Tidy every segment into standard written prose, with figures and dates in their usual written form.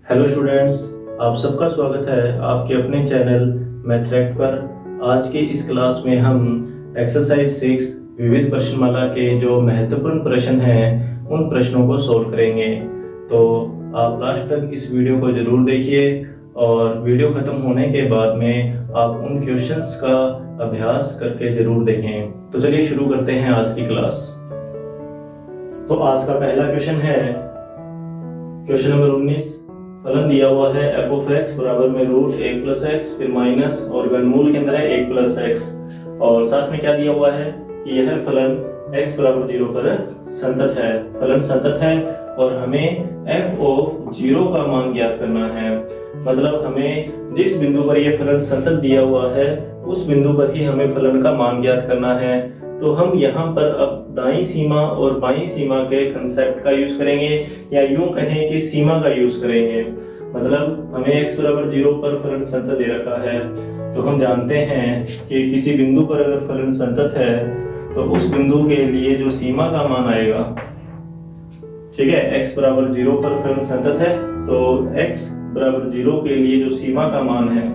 Hello students, आप सबका स्वागत है आपके अपने चैनल मैथरेक्ट पर। आज की इस क्लास में हम एक्सरसाइज 6 विविध प्रश्नमाला के जो महत्वपूर्ण प्रश्न हैं उन प्रश्नों को सोल्व करेंगे। तो आप लास्ट तक इस वीडियो को जरूर देखिए और वीडियो खत्म होने के बाद में आप उन क्वेश्चंस का अभ्यास करके जरूर देखें। तो चलिए शुरू करते हैं आज की क्लास। तो आज का पहला क्वेश्चन है क्वेश्चन नंबर 19। फलन दिया हुआ है f ऑफ x बराबर में रूट 1 प्लस एक्स, फिर माइनस और घनमूल के अंदर है 1 प्लस एक्स, और साथ में क्या दिया हुआ है कि यह फलन x बराबर 0 पर संतत है। फलन संतत है और हमें f ऑफ 0 का मान ज्ञात करना है। मतलब हमें जिस बिंदु पर यह फलन संतत दिया हुआ है उस बिंदु पर ही हमें फलन का मान ज्ञात करना है। तो हम यहाँ पर अब दाईं सीमा और बाईं सीमा के कंसेप्ट का यूज करेंगे, या यूं कहें कि सीमा का यूज करेंगे। मतलब हमें x बराबर 0 पर फलन संतत दे रखा है, तो हम जानते हैं कि किसी बिंदु पर अगर फलन संतत है तो उस बिंदु के लिए जो सीमा का मान आएगा, ठीक है, x बराबर 0 पर फलन संतत है तो x बराबर 0 के लिए जो सीमा का मान है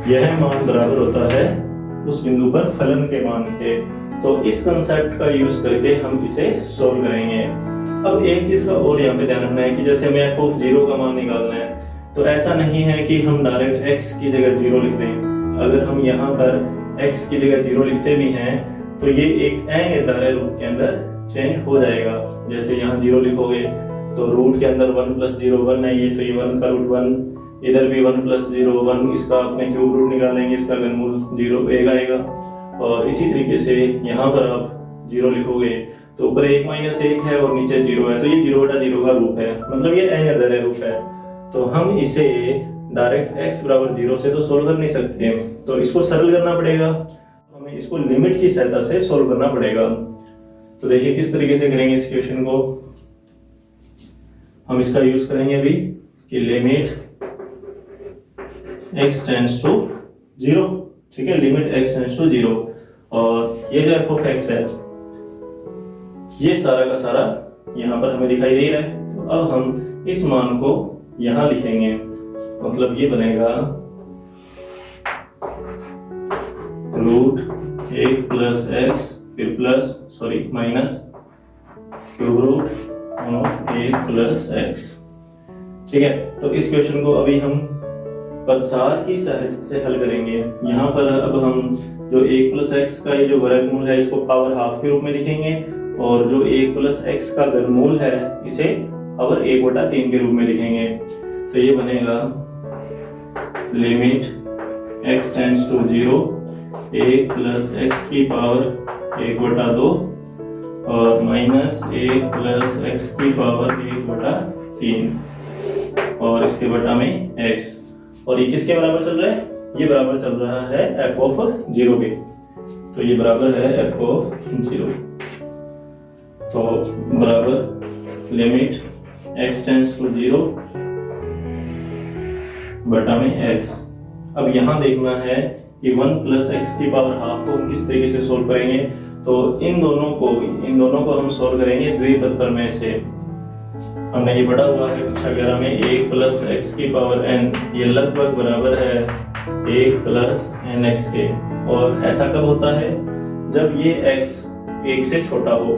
यह मान बराबर होता है उस बिंदु पर फलन के मान के। तो इस कंसेप्ट का यूज करके हम इसे सोल्व करेंगे। अब एक चीज का और यहाँ पे ध्यान रखना है कि जैसे हमें f ऑफ 0 का मान निकालना है तो ऐसा नहीं है कि हम डायरेक्ट x की जगह 0 लिख दें। अगर हम यहाँ पर x की जगह 0 लिखते भी हैं तो ये एक अनिर्धारित रूप के अंदर चेंज हो जाएगा। जैसे यहाँ 0 लिखोगे तो रूट के अंदर 1 प्लस 0 1 है, ये तो ये 1 का रूट 1, इधर भी 1 प्लस 0 1, इसका अपने क्यूब रूट निकालेंगे, इसका घनमूल 0 1 आएगा। और इसी तरीके से यहाँ पर आप 0 लिखोगे तो ऊपर 1 माइनस 1 है और नीचे 0 है, तो ये 0/0 का रूप है, मतलब ये अनिर्धारित रूप है। तो हम इसे डायरेक्ट x बराबर 0 से तो सोल्व कर नहीं सकते, तो इसको सरल करना पड़ेगा। हमें इसको लिमिट की सहायता से सोल्व करना पड़ेगा। तो देखिए किस तरीके से करेंगे इस क्वेश्चन को। हम इसका यूज करेंगे अभी कि लिमिट x टेंड्स टू 0, ठीक है, लिमिट x टेंड्स टू 0, और ये जो f ऑफ x है ये सारा का सारा यहाँ पर हमें दिखाई दे रहा है। तो अब हम इस मान को यहाँ लिखेंगे, मतलब ये बनेगा रूट 1 प्लस एक्स फिर plus minus cube root of 1 plus x, ठीक है। तो इस क्वेश्चन को अभी हम प्रसार की सहायता से हल करेंगे। यहाँ पर अब हम जो 1 प्लस एक्स का ये जो वर्गमूल है इसको पावर हाफ के रूप में लिखेंगे, और जो 1 प्लस एक्स का घनमूल है इसे पावर 1/3 के रूप में लिखेंगे। तो ये बनेगा limit x tends to 0 1 plus x की पावर 1/2 और माइनस 1 प्लस एक्स की पावर 1/3 और इसके बटा में x। और ये किसके बराबर चल रहा है? ये बराबर चल रहा है f ऑफ 0 के। तो ये बराबर है f ऑफ 0, तो बराबर लिमिट x टेंड्स टू 0 बटा में x। अब यहाँ देखना है कि 1 प्लस एक्स की पावर हाफ को हम किस तरीके से सोल्व करेंगे। तो इन दोनों को हम सोल्व करेंगे द्विपद प्रमेय से। हमने ये पढ़ा हुआ है कक्षा 11 में 1 प्लस एक्स की पावर n, ये लगभग बराबर है 1 प्लस एन एक्स के। और ऐसा कब होता है? जब ये x 1 से छोटा हो,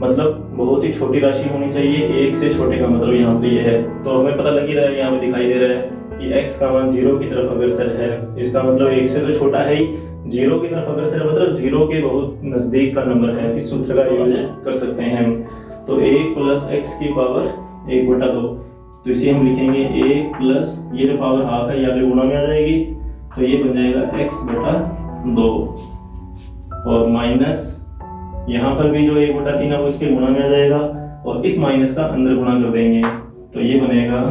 मतलब बहुत ही छोटी राशि होनी चाहिए। 1 से छोटे का मतलब यहाँ पे ये है, तो हमें पता लग ही रहा है, यहाँ पे दिखाई दे रहा है कि x का मान 0 की तरफ अग्रसर है। इसका मतलब 1 से तो छोटा है ही, 0 की तरफ अग्रसर है, मतलब 0 के बहुत नजदीक का नंबर है। इस सूत्र का यूज कर सकते हैं हम। तो 1 प्लस एक्स की पावर 1/2, तो इसे हम लिखेंगे 1 प्लस ये जो पावर हाफ है ये आगे गुणा में आ जाएगी, तो ये बन जाएगा x/2 और माइनस यहाँ पर भी जो 1/3 है वो इसके गुणा में आ जाएगा, और इस माइनस का अंदर गुणा कर देंगे, तो ये बनेगा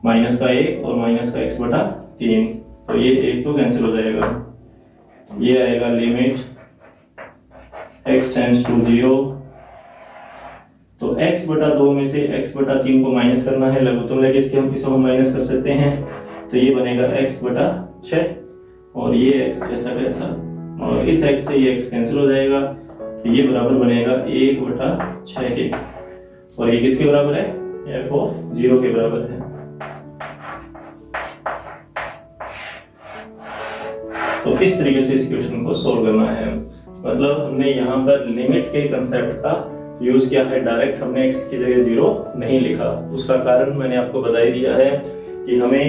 माइनस का 1 और माइनस का x/3। तो ये 1 तो कैंसिल हो जाएगा। ये आएगा लिमिट x टेंड्स टू 0, तो x/2 में से x/3 को माइनस करना है, लघुत्तम लेके इसके हम माइनस कर सकते हैं। तो ये बनेगा x/6 और ये x ऐसा कैसा, और इस x से ये x कैंसिल हो जाएगा, तो ये बराबर बनेगा 1/6 के। और ये किसके बराबर है, f ऑफ 0 के बराबर है। तो इस तरीके से इस क्वेश्चन को सोल्व करना है। मतलब हमने यहाँ पर लिमिट के कंसेप्ट का यूज किया है, डायरेक्ट हमने x की जगह 0 नहीं लिखा। उसका कारण मैंने आपको बता ही दिया है कि हमें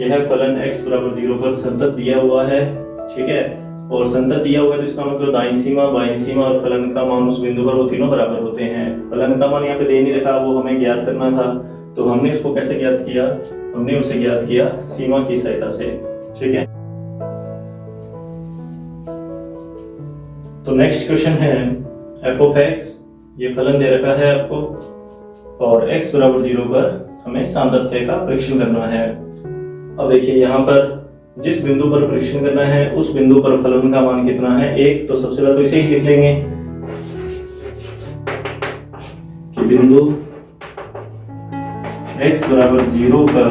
यह फलन x बराबर 0 पर संतत दिया हुआ है, ठीक है, और संतत दिया हुआ है तो इसका मतलब दाईं सीमा, बाईं सीमा और फलन का मान उस बिंदु पर वो तीनों बराबर होते हैं। फलन का मान यहाँ पे दे नहीं रखा, वो हमें ज्ञात करना था। तो हमने उसको कैसे ज्ञात किया, हमने उसे ज्ञात किया सीमा की सहायता से, ठीक है। तो नेक्स्ट क्वेश्चन है f ऑफ x, ये फलन दे रखा है आपको और x बराबर 0 पर हमें सातत्य का परीक्षण करना है। अब देखिए यहाँ पर जिस बिंदु पर परीक्षण करना है उस बिंदु पर फलन का मान कितना है, 1। तो सबसे पहले तो इसे ही लिख लेंगे कि बिंदु x बराबर 0 पर,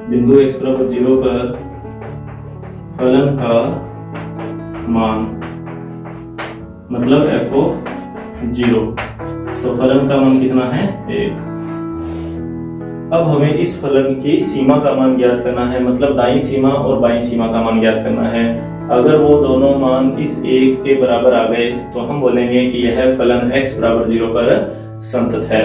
बिंदु x बराबर 0 पर फलन का मान मतलब f ऑफ 0, तो फलन का मान कितना है, 1। अब हमें इस फलन की सीमा का मान ज्ञात करना है, मतलब दाईं सीमा और बाईं सीमा का मान ज्ञात करना है। अगर वो दोनों मान इस 1 के बराबर आ गए तो हम बोलेंगे कि यह फलन x बराबर 0 पर संतत है।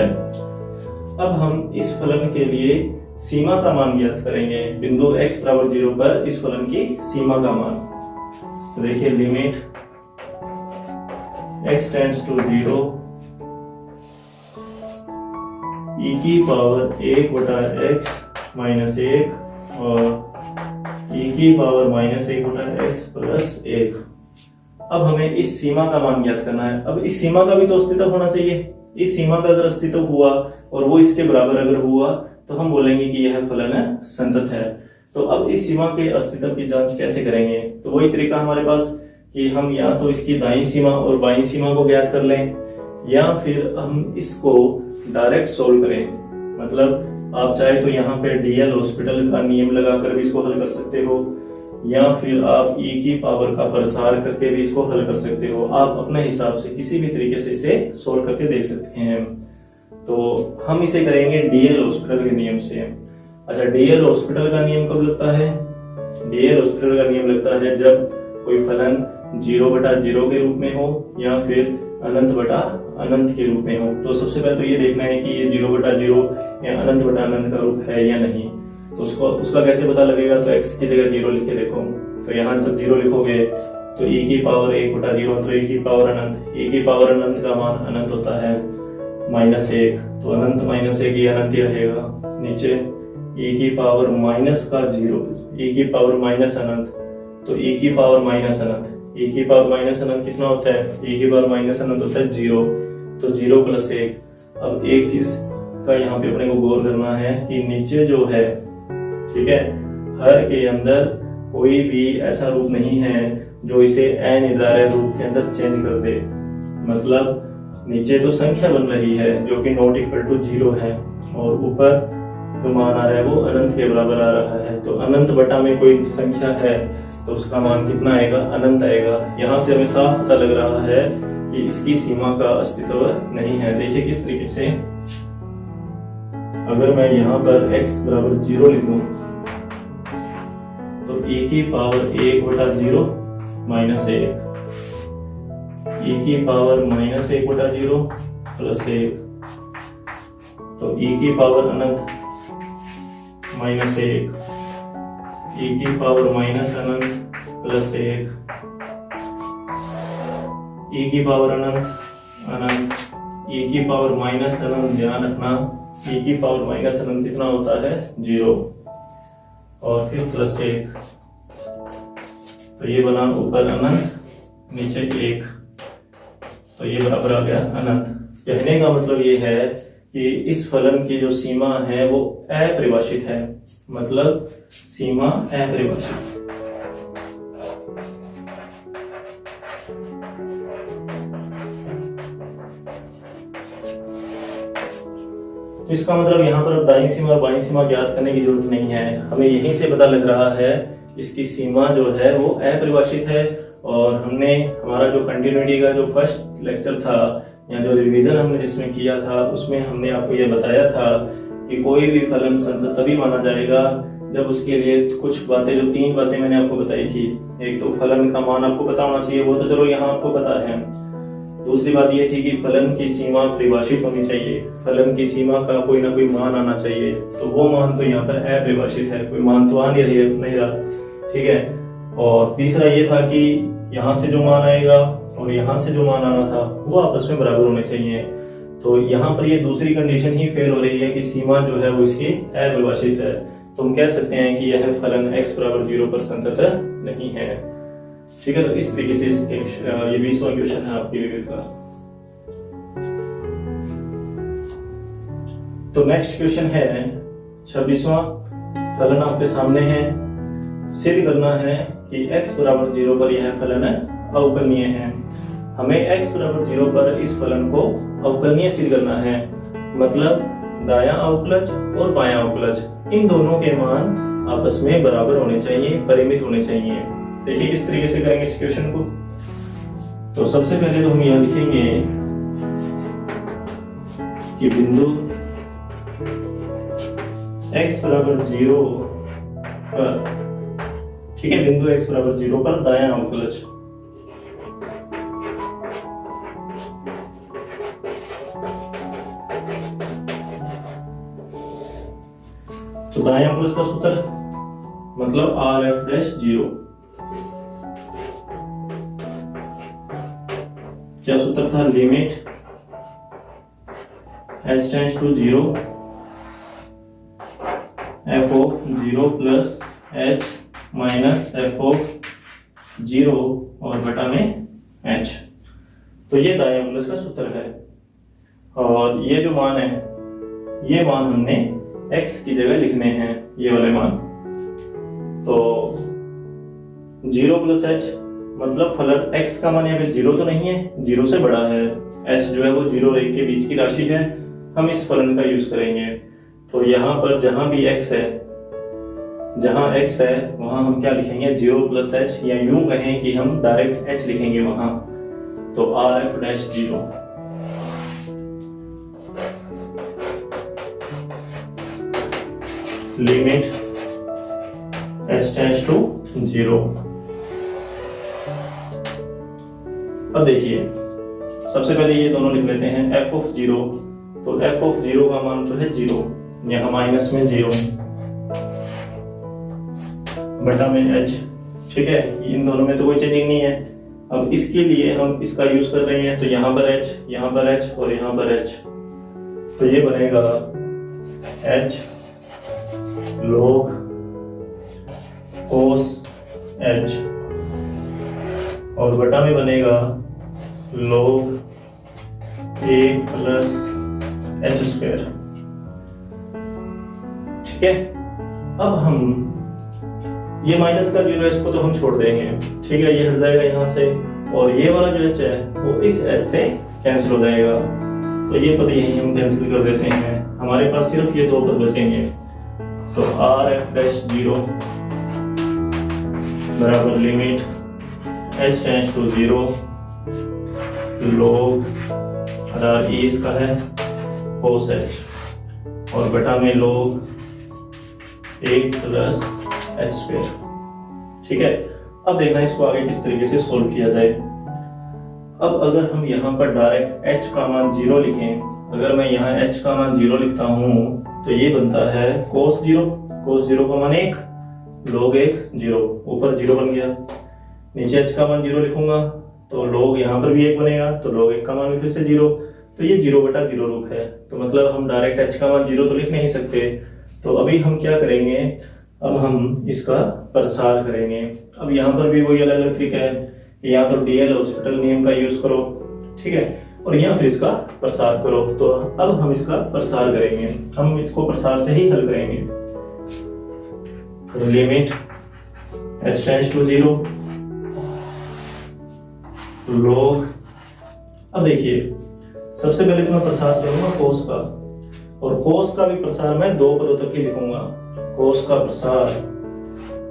अब हम इस फलन के लिए सीमा का मान ज्ञात करेंगे, बिंदु x बराबर 0 पर इस फलन की सीमा का मान। तो देखिए limit x tends to 0 e की पावर 1 बटा x माइनस 1 और e की पावर माइनस 1 बटा x प्लस 1। अब हमें इस सीमा का मान ज्ञात करना है। अब इस सीमा का भी तो अस्तित्व होना चाहिए। इस सीमा का अगर अस्तित्व हुआ और वो इसके बराबर अगर हुआ तो हम बोलेंगे कि यह फलन संतत है। तो अब इस सीमा के अस्तित्व की जांच कैसे करेंगे, तो वही तरीका हमारे पास कि हम या तो इसकी दाईं सीमा और बाईं सीमा को ज्ञात कर लें या फिर हम इसको डायरेक्ट सोल्व करें। मतलब आप चाहे तो यहाँ पे डीएल हॉस्पिटल का नियम लगाकर भी इसको हल कर सकते हो या फिर आप e की पावर का प्रसार करके भी इसको हल कर सकते हो। आप अपने हिसाब से किसी भी तरीके से इसे सोल्व करके देख सकते हैं। तो हम इसे करेंगे डीएल हॉस्पिटल के नियम से। अच्छा, डीएल हॉस्पिटल का नियम कब लगता है? डीएल हॉस्पिटल का नियम लगता है जब कोई फलन 0 बटा 0 के रूप में हो या फिर अनंत बटा अनंत के रूप में हो। तो सबसे पहले तो ये देखना है कि ये 0 बटा 0 या अनंत बटा अनंत का रूप है या नहीं। तो उसका कैसे पता लगेगा? तो x की जगह 0 लिख के देखो। तो यहाँ जब 0 लिखोगे तो e की पावर 1 बटा 0, तो e की पावर अनंत, e की पावर अनंत का मान अनंत होता है माइनस 1, तो अनंत माइनस 1 ये अनंत ही रहेगा। नीचे e की पावर माइनस का 0, e की पावर माइनस अनंत, तो e की पावर माइनस अनंत, e की पावर माइनस अनंत कितना होता है? e की पावर माइनस अनंत होता है 0, तो 0 प्लस 1। अब एक चीज का यहाँ पे अपने को गौर करना है कि नीचे जो है, ठीक है, हर के अंदर कोई भी ऐसा रूप नहीं है जो इसे अनिर्धारित रूप के अंदर चेंज कर दे। मतलब नीचे तो संख्या बन रही है जो कि नॉट इक्वल टू 0 है और ऊपर जो मान आ रहा है वो अनंत के बराबर आ रहा है। तो अनंत बटा में कोई संख्या है तो उसका मान कितना आएगा? अनंत आएगा। यहाँ से हमें साफ पता लग रहा है कि इसकी सीमा का अस्तित्व नहीं है। देखिए किस तरीके से, अगर मैं यहाँ पर x बराबर 0 लिख दूं तो e की पावर 1 बटा 0 माइनस 1, e की पावर माइनस 1 बटा 0 प्लस 1, तो e की पावर अनंत माइनस 1, e की पावर माइनस अनंत प्लस 1, e की पावर अनंत अनंत, e की पावर माइनस अनंत, ध्यान रखना e की पावर माइनस अनंत कितना होता है? 0 और फिर प्लस 1, तो ये बना ऊपर अनंत नीचे 1, तो ये बराबर आ गया अनंत। कहने का मतलब ये है कि इस फलन की जो सीमा है वो अपरिभाषित है, मतलब सीमा अपरिभाषित। तो इसका मतलब यहाँ पर अब दाईं सीमा और बाईं सीमा ज्ञात करने की जरूरत नहीं है। हमें यहीं से पता लग रहा है इसकी सीमा जो है वो अपरिभाषित है। और हमने हमारा जो कंटिन्यूटी का जो फर्स्ट लेक्चर था या जो रिवीजन हमने जिसमें किया था उसमें हमने आपको ये बताया था कि कोई भी फलन संतत तभी माना जाएगा जब उसके लिए कुछ बातें, जो 3 बातें मैंने आपको बताई थी। एक तो फलन का मान आपको पता होना चाहिए, वो तो चलो यहाँ आपको पता है। दूसरी बात ये थी कि फलन की सीमा परिभाषित होनी चाहिए, फलन की सीमा का कोई ना कोई मान आना चाहिए। तो वो मान तो यहाँ पर अपरिभाषित है, कोई मान तो आ नहीं रहा, ठीक है। और तीसरा ये था कि यहाँ से जो मान आएगा और यहाँ से जो मान आना था वो आपस में बराबर होने चाहिए। तो यहाँ पर ये दूसरी कंडीशन ही फेल हो रही है कि सीमा जो है वो इसकी अपरिभाषित है। तो हम कह सकते हैं कि यह फलन x बराबर 0 पर संतत नहीं है, ठीक है। तो इस तरीके से ये 20वां क्वेश्चन है आपके लिए का। तो नेक्स्ट क्वेश्चन है 26वां। फलन आपके सामने है, सिद्ध करना है कि x बराबर 0 पर यह फलन अवकलनीय है। हमें x बराबर 0 पर इस फलन को अवकलनीय सिद्ध करना है, मतलब दायां अवकलज और बायां अवकलज इन दोनों के मान आपस में बराबर होने चाहिए, परिमित होने चाहिए। देखिए किस तरीके से करेंगे इस क्वेश्चन को। तो सबसे पहले तो हम यहां लिखेंगे कि बिंदु x बराबर 0 पर, ठीक है, बिंदु x बराबर 0 पर दायां अवकलज, तो दायां अवकलज का सूत्र मतलब RF'0। क्या सूत्र था? Limit h tends to 0 f of 0 plus h minus f of 0 और बटा में h। तो ये दायां अवकलज का सूत्र है। और ये जो मान है, ये मान हमने x की जगह लिखने हैं, ये वाले मान। तो 0 प्लस h मतलब फलन x का मान यहाँ पे 0 तो नहीं है, 0 से बड़ा है। h जो है वो 0 और 1 के बीच की राशि है, हम इस फलन का यूज करेंगे। तो यहाँ पर जहां भी x है, जहां x है वहां हम क्या लिखेंगे? 0 प्लस h, या यूं कहें कि हम डायरेक्ट h लिखेंगे वहां। तो RF'0 limit h tends to 0। अब देखिए सबसे पहले ये दोनों लिख लेते हैं f ऑफ 0। तो f ऑफ 0 का मान तो है 0, यहाँ माइनस में 0 बटा में h, ठीक है। इन दोनों में तो कोई चेंजिंग नहीं है। अब इसके लिए हम इसका यूज कर रहे हैं, तो यहाँ पर h, यहाँ पर h और यहाँ पर h। तो ये बनेगा h log cos h और बटा में बनेगा log 1 प्लस h स्क्वायर, ठीक है। अब हम ये माइनस का 0 है, इसको तो हम छोड़ देंगे, ठीक है, ये हट जाएगा यहाँ से। और ये वाला जो h है वो इस h से कैंसिल हो जाएगा। तो ये पद यही हम कैंसिल कर देते हैं, हमारे पास सिर्फ ये 2 पद बचेंगे। तो RF'0 बराबर limit h tends to 0 log e इसका है cos h और बटा में log 1 प्लस h स्क्वायर, ठीक है। अब देखना इसको आगे किस तरीके से सोल्व किया जाए। अब अगर हम यहाँ पर डायरेक्ट h का मान 0 लिखें, अगर मैं यहाँ h का मान 0 लिखता हूँ तो ये बनता है cos 0 का मान 1 log 1 0, ऊपर 0 बन गया। नीचे h का मान 0 लिखूंगा तो log यहाँ पर भी 1 बनेगा, तो log 1 का मान भी फिर से 0, तो ये 0 बटा 0 रूप है। तो मतलब हम डायरेक्ट h का मान 0 तो लिख नहीं सकते। तो अभी हम क्या करेंगे, अब हम इसका प्रसार करेंगे। अब यहाँ पर भी वही अलग अलग तरीका है कि या तो डीएल हॉस्पिटल नियम का यूज करो, ठीक है, और या फिर इसका प्रसार करो। तो अब हम इसका प्रसार करेंगे, हम इसको प्रसार से ही हल करेंगे। तो limit h tends to 0 log, अब देखिए सबसे पहले तो मैं प्रसार करूंगा cos का, और cos का भी प्रसार मैं 2 पदों तक ही लिखूंगा। cos का प्रसार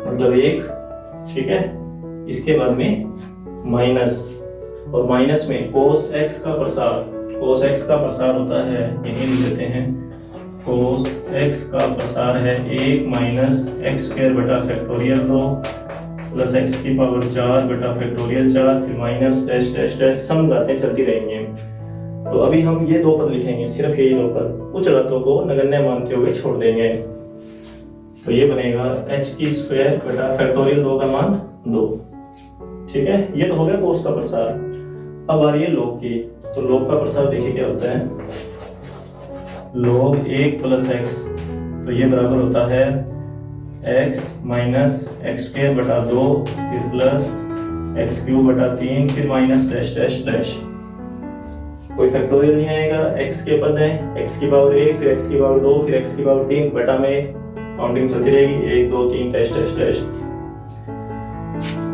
मतलब 1, ठीक है, इसके बाद में माइनस, और माइनस में cos x का प्रसार, कोस एक्स का प्रसार होता है, यही लिख देते हैं, कोस एक्स का प्रसार है 1 माइनस एक्स स्क्वायर बटा फैक्टोरियल 2 प्लस एक्स की पावर 4 बटा फैक्टोरियल 4 फिर माइनस डैश डैश डैश, सम बातें चलती रहेंगी। तो अभी हम ये 2 पद लिखेंगे, सिर्फ यही 2 पद, उच्च घातों को नगण्य मानते हुए छोड़ देंगे। तो ये बनेगा एच की स्क्वायर बटा फैक्टोरियल 2 का मान 2। ठीक है, ये तो हो गया कोस का प्रसार। अब आ रही है लॉग की। तो लॉग का प्रसार देखिए क्या होता है, log 1 प्लस एक्स, तो ये बराबर होता है एक्स माइनस एक्स स्क्वायर बटा 2 फिर प्लस एक्स क्यूब बटा 3 फिर माइनस डैश डैश डैश। कोई फैक्टोरियल नहीं आएगा, x के पद है, x की पावर 1 फिर x की पावर 2 फिर x की पावर 3 बटा में काउंटिंग चलती रहेगी 1 2 3 डैश डैश डैश।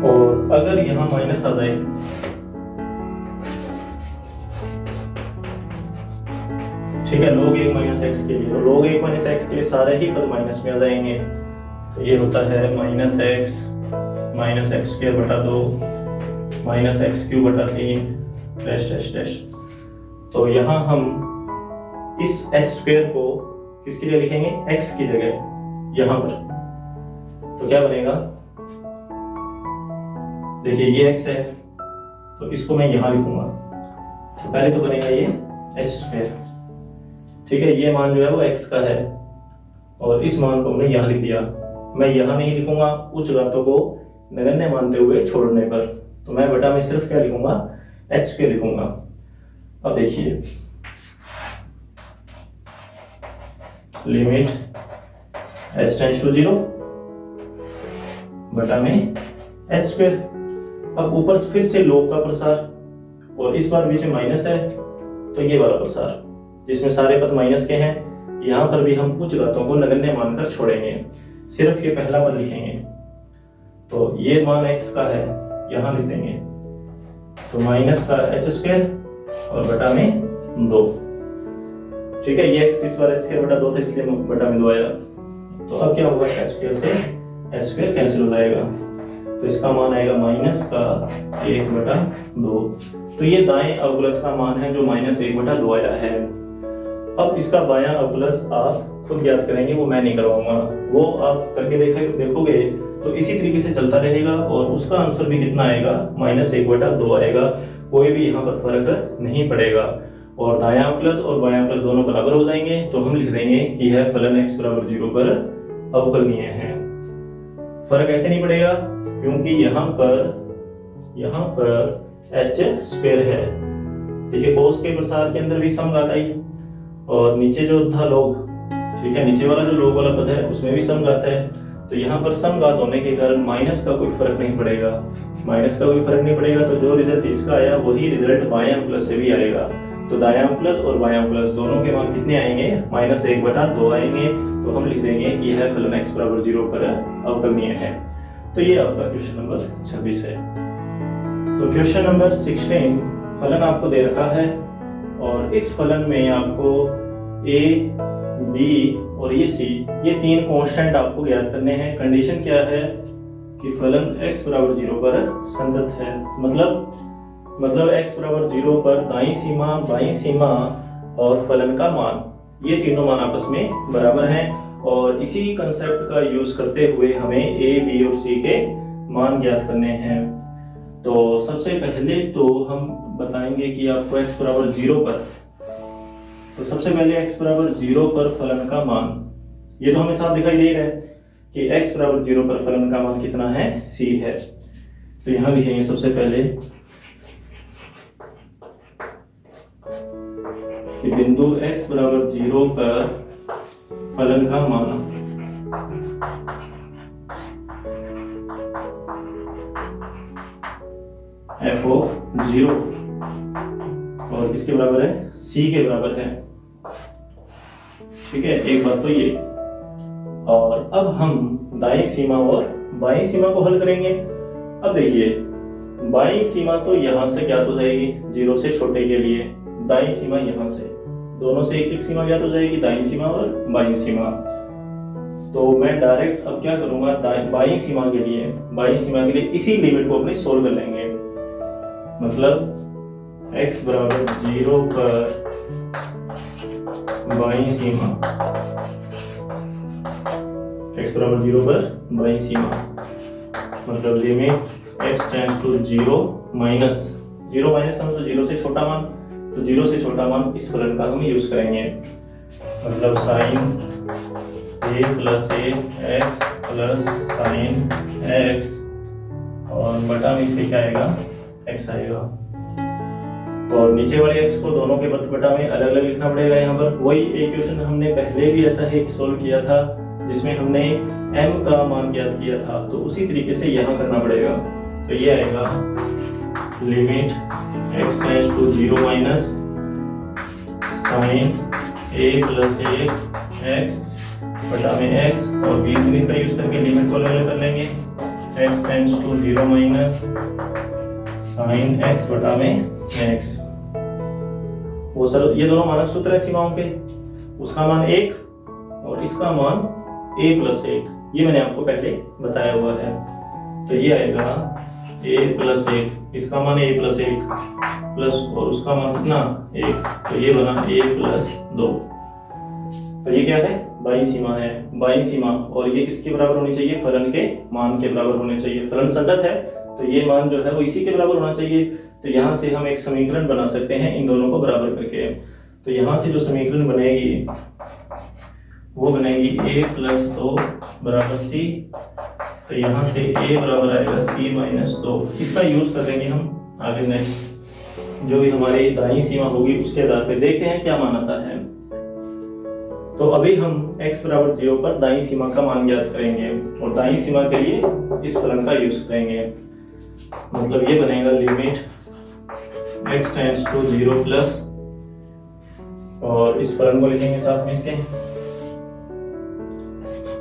और अगर यहाँ माइनस आ जाए, ठीक है, log 1 माइनस एक्स के लिए, तो log 1 माइनस एक्स के लिए सारे ही पद माइनस में आ जाएंगे। तो ये होता है माइनस एक्स स्क्वायर बटा 2 माइनस एक्स क्यूब बटा 3 डैश डैश डैश। तो यहाँ हम इस एक्स स्क्वायर को किसकी जगह लिखेंगे, x की जगह यहाँ पर। तो क्या बनेगा, देखिए ये x है तो इसको मैं यहाँ लिखूंगा। तो पहले तो बनेगा ये h स्क्वायर, ठीक है, ये मान जो है वो x का है और इस मान को हमने यहाँ लिख दिया। मैं यहाँ नहीं लिखूंगा उच्च घातों को नगण्य मानते हुए छोड़ने पर, तो मैं बटा में सिर्फ क्या लिखूंगा, h स्क्वायर लिखूंगा। अब देखिए लिमिट h टेंड्स टू 0 बटा में h स्क्वायर। अब ऊपर फिर से log का प्रसार और इस बार बीच में माइनस है, तो ये वाला प्रसार जिसमें सारे पद माइनस के हैं, यहाँ पर भी हम उच्च घातों को नगण्य मानकर छोड़ेंगे, सिर्फ ये पहला पद लिखेंगे। तो ये मान x का है, यहाँ लिख देंगे, तो माइनस का h स्क्वायर और बटा में 2। ठीक है, ये x इस बार h स्क्वायर बटा 2 था इसलिए बटा में 2 आया। तो अब क्या होगा, h स्क्वायर से h स्क्वायर कैंसिल हो जाएगा, तो इसका मान आएगा माइनस का 1 बटा 2। तो ये दाएं अवकलज का मान है जो माइनस 1 बटा 2 आया है। अब इसका बायां अवकलज आप खुद ज्ञात करेंगे, वो मैं नहीं करवाऊंगा, वो आप करके देखोगे तो इसी तरीके से चलता रहेगा और उसका आंसर भी कितना आएगा, माइनस 1 बटा 2 आएगा। कोई भी यहाँ पर फर्क नहीं पड़ेगा और दायां अवकलज और बायां अवकलज दोनों बराबर हो जाएंगे। तो हम लिख देंगे कि यह फलन x बराबर 0 पर अवकलनीय है। फर्क ऐसे नहीं पड़ेगा क्योंकि यहाँ पर h स्क्वायर है। देखिए कोस के प्रसार के अंदर भी समघात आई और नीचे जो था log, ठीक है, नीचे वाला जो log वाला पद है उसमें भी समघात है। तो यहाँ पर समघात होने के कारण माइनस का कोई फर्क नहीं पड़ेगा, तो जो रिजल्ट इसका आया वही रिजल्ट बायां अवकलज से भी आएगा। तो दायां अवकलज और बायां अवकलज दोनों के मान कितने आएंगे, माइनस 1 बटा 2 आएंगे। तो हम लिख देंगे कि यह फलन x बराबर 0 पर अवकलनीय है। तो ये आपका क्वेश्चन नंबर 26 है। तो क्वेश्चन नंबर 16 फलन आपको दे रखा है और इस फलन में आपको a, b और ये c, ये 3 कांस्टेंट आपको ज्ञात करने हैं। कंडीशन क्या है कि फलन x बराबर 0 पर संतत है, मतलब x बराबर 0 पर दाईं सीमा, बाईं सीमा और फलन का मान, ये तीनों मान आपस में बराबर हैं। और इसी कंसेप्ट का यूज करते हुए हमें a, b और c के मान ज्ञात करने हैं। तो सबसे पहले तो हम बताएंगे कि आपको x बराबर 0 पर, तो सबसे पहले x बराबर 0 पर फलन का मान, ये तो हमें साफ दिखाई दे रहा है कि x बराबर 0 पर फलन का मान कितना है, c है। तो यहां लिखेंगे सबसे पहले कि बिंदु x बराबर 0 पर फलन का मान f ऑफ 0 और किसके बराबर है, c के बराबर है। ठीक है, एक बात तो ये। और अब हम दाईं सीमा और बाईं सीमा को हल करेंगे। अब देखिए बाईं सीमा तो यहां से ज्ञात हो जाएगी 0 से छोटे के लिए, दाईं सीमा यहां से, दोनों से एक एक सीमा ज्ञात हो जाएगी, दाईं सीमा और बाईं सीमा। तो मैं डायरेक्ट अब क्या करूंगा, बाईं सीमा के लिए इसी लिमिट को अपने सोल्व कर लेंगे। मतलब x बराबर 0 पर बाईं सीमा, x बराबर 0 पर बाईं सीमा, मतलब limit x tends to 0 minus, 0 minus का मतलब 0 से छोटा मान, तो 0 से छोटा मान इस फलन का हम यूज करेंगे, मतलब sine a plus a x plus sine x, और बटा में इसके क्या आएगा, x आएगा, और नीचे वाले x को दोनों के बटा में अलग अलग लिखना पड़ेगा। यहाँ पर वही एक क्वेश्चन हमने पहले भी ऐसा ही सोल्व किया था जिसमें हमने m का मान ज्ञात किया था, तो उसी तरीके से यहाँ करना पड़ेगा। तो ये आएगा limit x tends to 0 minus sine a plus a x बटा में x, और बीजगणित का यूज करके लिमिट को अलग कर लेंगे, x tends to 0 minus sine x बटा में x। वो सर ये दोनों मानक सूत्र है सीमाओं के, उसका मान 1 और इसका मान a प्लस 1, ये मैंने आपको पहले बताया हुआ है। तो ये आएगा a प्लस 1, इसका मान a प्लस 1 प्लस और उसका मान कितना 1, तो ये बना a प्लस 2। तो ये क्या है, बाईं सीमा है, बाईं सीमा, और ये किसके बराबर होनी चाहिए, फलन के मान के बराबर होने चाहिए। फलन संगत है तो ये मान जो है वो इसी के बराबर होना चाहिए। तो यहाँ से हम एक समीकरण बना सकते हैं इन दोनों को बराबर करके। तो यहाँ से जो समीकरण बनेगी वो बनेगी a प्लस 2 बराबर c, तो यहाँ से a बराबर आएगा c माइनस 2। इसका यूज कर देंगे हम आगे नेक्स्ट, जो भी हमारी दाईं सीमा होगी उसके आधार पे देखते हैं क्या मान आता है। तो अभी हम x बराबर 0 पर दाईं सीमा का मान ज्ञात करेंगे, और दाईं सीमा के लिए इस फलन का यूज करेंगे, मतलब ये बनेगा limit x tends to 0 plus, और इस फलन को लिखेंगे साथ में इसके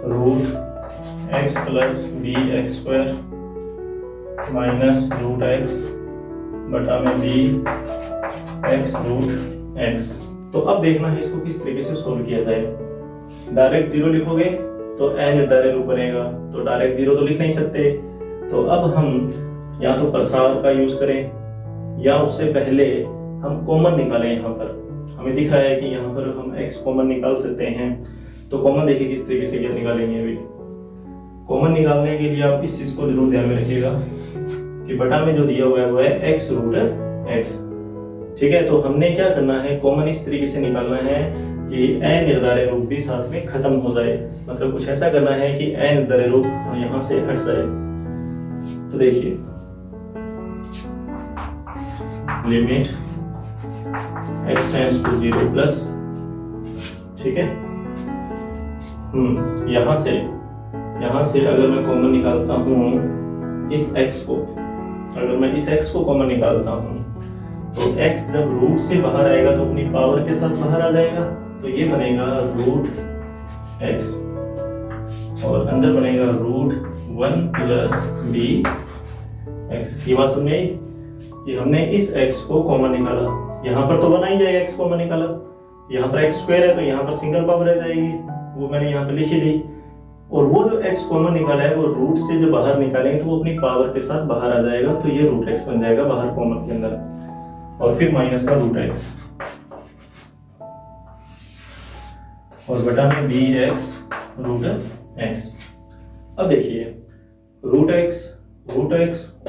root x plus b x square minus root x बटा में बी एक्स रूट x। तो अब देखना है इसको किस तरीके से सोल्व किया जाए। डायरेक्ट 0 लिखोगे तो अनिर्धारित रूप बनेगा, तो डायरेक्ट 0 तो लिख नहीं सकते। तो अब हम या तो प्रसार का यूज करें या उससे पहले हम कॉमन निकालें। यहाँ पर हमें दिख रहा है कि यहाँ पर हम x कॉमन निकाल सकते हैं, तो कॉमन देखिए किस तरीके से क्या निकालेंगे। अभी कॉमन निकालने के लिए आप इस चीज को जरूर ध्यान में रखिएगा कि बटा में जो दिया हुआ है वो है x रूट x, ठीक है। तो हमने क्या करना है, कॉमन इस तरीके से निकालना है कि अनिर्धारित रूप भी साथ में खत्म हो जाए, मतलब कुछ ऐसा करना है कि अनिर्धारित रूप यहाँ से हट जाए। तो देखिए limit x tends to 0 plus, ठीक है। यहाँ से अगर मैं कॉमन निकालता हूँ इस x को, अगर मैं इस x को कॉमन निकालता हूँ तो x जब रूट से बाहर आएगा तो अपनी पावर के साथ बाहर आ जाएगा, तो ये बनेगा रूट x, और अंदर बनेगा रूट 1 प्लस बी एक्स। ये बात समझ में आई कि हमने इस x को कॉमन निकाला, यहाँ पर तो बना ही जाएगा x कॉमन निकाला, यहाँ पर x स्क्वायर है तो यहाँ पर सिंगल पावर रह जाएगी, वो मैंने यहाँ पर लिखी दी। और वो जो x कॉमन निकाला है वो रूट से जब बाहर निकालेंगे तो वो अपनी पावर के साथ बाहर आ जाएगा, तो ये रूट x बन जाएगा बाहर कॉमन के अंदर, और फिर माइनस का रूट x, और बटा में बी एक्स रूट x। अब देखिए रूट x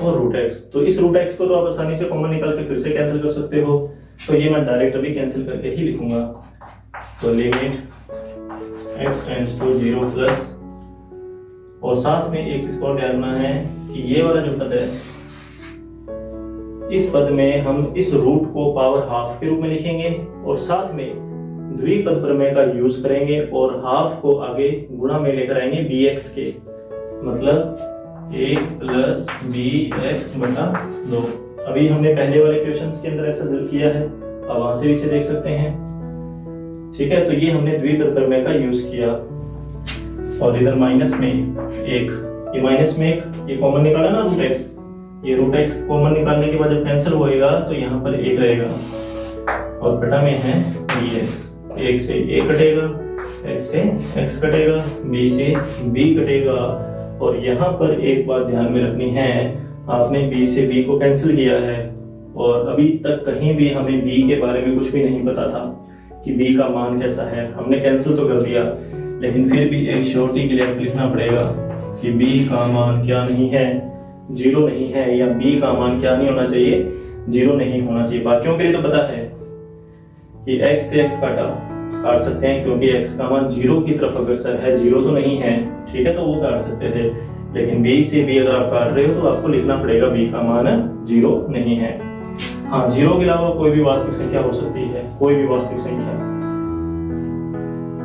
और रूट x, तो इस रूट x को तो आप आसानी से कॉमन निकाल के फिर से कैंसिल कर सकते हो, तो ये मैं डायरेक्ट अभी कैंसिल करके ही लिखूंगा। तो limit x tends to 0 plus, और साथ में एक चीज और ध्यान रखना है कि ये वाला जो पद है इस पद में हम इस रूट को पावर हाफ के रूप में लिखेंगे, और साथ में द्विपद प्रमेय का यूज करेंगे और हाफ को आगे गुणा में लेकर आएंगे bx के, मतलब 1 प्लस बी एक्स बटा 2। अभी हमने पहले वाले क्वेश्चंस के अंदर ऐसा जरूर किया है, अब वहां से भी इसे देख सकते हैं, ठीक है। तो ये हमने द्विपद प्रमेय का यूज किया, और इधर माइनस में 1, ये माइनस में 1, ये कॉमन निकाला ना रूट x, ये रूट x कॉमन निकालने के बाद जब कैंसिल होएगा तो यहाँ पर 1 रहेगा, और बटा में है bx, 1 से a कटेगा, x से x कटेगा, b से b कटेगा। और यहाँ पर एक बात ध्यान में रखनी है, आपने b से b को कैंसिल किया है और अभी तक कहीं भी हमें b के बारे में कुछ भी नहीं पता था कि b का मान कैसा है। हमने कैंसिल तो कर दिया, लेकिन फिर भी एक श्योरिटी के लिए आपको लिखना पड़ेगा कि b का मान क्या नहीं है, 0 नहीं है, या b का मान क्या नहीं होना चाहिए, 0 नहीं होना चाहिए। बाकियों के लिए तो पता है कि x से x काट सकते हैं, क्योंकि x का मान 0 की तरफ अग्रसर है, 0 तो नहीं है, ठीक है, तो वो काट सकते थे। लेकिन b से b अगर आप काट रहे हो तो आपको लिखना पड़ेगा b का मान 0 नहीं है। हाँ, 0 के अलावा कोई भी वास्तविक संख्या हो सकती है, कोई भी वास्तविक संख्या।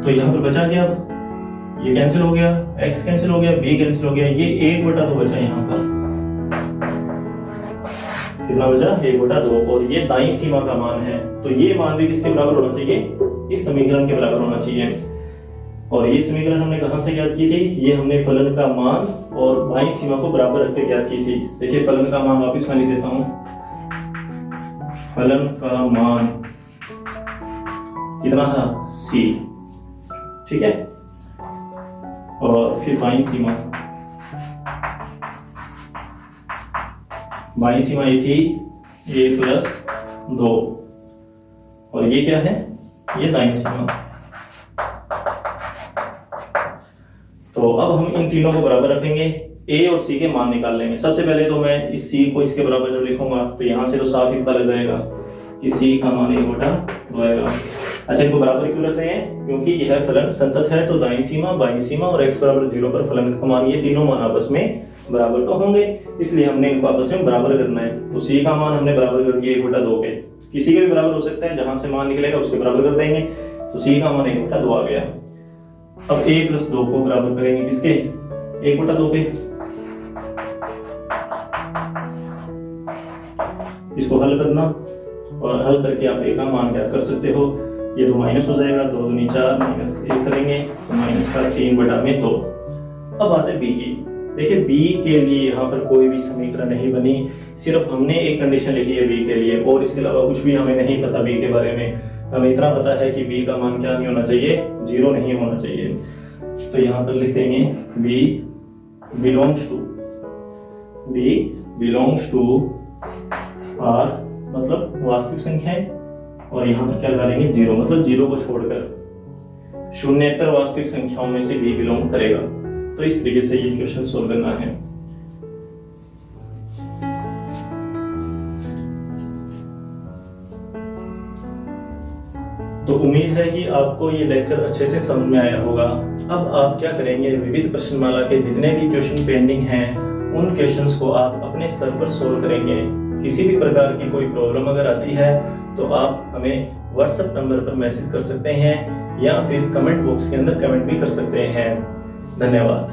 तो यहाँ पर बचा क्या, ये कैंसिल हो गया, x कैंसिल हो गया, b कैंसिल हो गया, ये 1/2 बचा यहाँ पर। कितना बचा, 1/2, और ये दाईं सीमा का मान है, तो ये मान भी किसके बराबर होना चाहिए, इस समीकरण के बराबर होना चाहिए। और ये समीकरण हमने कहां से ज्ञात की थी, ये हमने फलन का मान और दाईं सीमा को बराबर रख के ज्ञात की थी। देखिए फलन का मान वापस मैं लिख देता हूं, फलन का मान कितना था, c, ठीक है, और फिर बाईं सीमा ये थी a+2, और ये क्या है, ये दाईं सीमा। तो अब हम इन तीनों को बराबर रखेंगे, a और c के मान निकाल लेंगे। सबसे पहले तो मैं इस c को इसके बराबर जब लिखूंगा तो यहाँ से तो साफ ही पता लग जाएगा कि c का मान 1/2 आएगा। अच्छा, इनको बराबर क्यों रख रहे हैं, क्योंकि यह फलन संतत है, तो दाईं सीमा, बाईं सीमा और x बराबर 0 पर फलन का मान, ये तीनों मान आपस में बराबर तो होंगे, इसलिए हमने इनको आपस में बराबर करना है। तो c का मान हमने बराबर कर दिया 1/2 के, किसी के भी बराबर हो सकता है, जहां से मान निकलेगा उसके बराबर कर देंगे। तो c का मान 1/2 आ गया। अब a+2 को बराबर करेंगे किसके, 1/2 के। इसको हल करना, और हल करके आप a का मान ज्ञात कर सकते हो। ये 2 माइनस हो जाएगा, 2 दूनी 4, -1 करेंगे तो -3/2। अब आते हैं b की। देखिए b के लिए यहाँ पर कोई भी समीकरण नहीं बनी, सिर्फ हमने एक कंडीशन लिखी है b के लिए, और इसके अलावा कुछ भी हमें नहीं पता b के बारे में। हमें इतना पता है कि b का मान क्या नहीं होना चाहिए, 0 नहीं होना चाहिए। तो यहाँ पर लिख देंगे b बिलोंग्स टू r, मतलब वास्तविक संख्या है, और यहाँ पर क्या लगा देंगे, 0, मतलब 0 को छोड़कर शून्येतर वास्तविक संख्याओं में से b बिलोंग करेगा। तो इस तरीके से ये क्वेश्चन सोल्व करना है। तो उम्मीद है कि आपको ये लेक्चर अच्छे से समझ में आया होगा। अब आप क्या करेंगे, विविध प्रश्नमाला के जितने भी क्वेश्चन पेंडिंग हैं उन क्वेश्चंस को आप अपने स्तर पर सोल्व करेंगे। किसी भी प्रकार की कोई प्रॉब्लम अगर आती है तो आप हमें व्हाट्सएप नंबर पर मैसेज कर सकते हैं, या फिर कमेंट बॉक्स के अंदर कमेंट भी कर सकते हैं। धन्यवाद।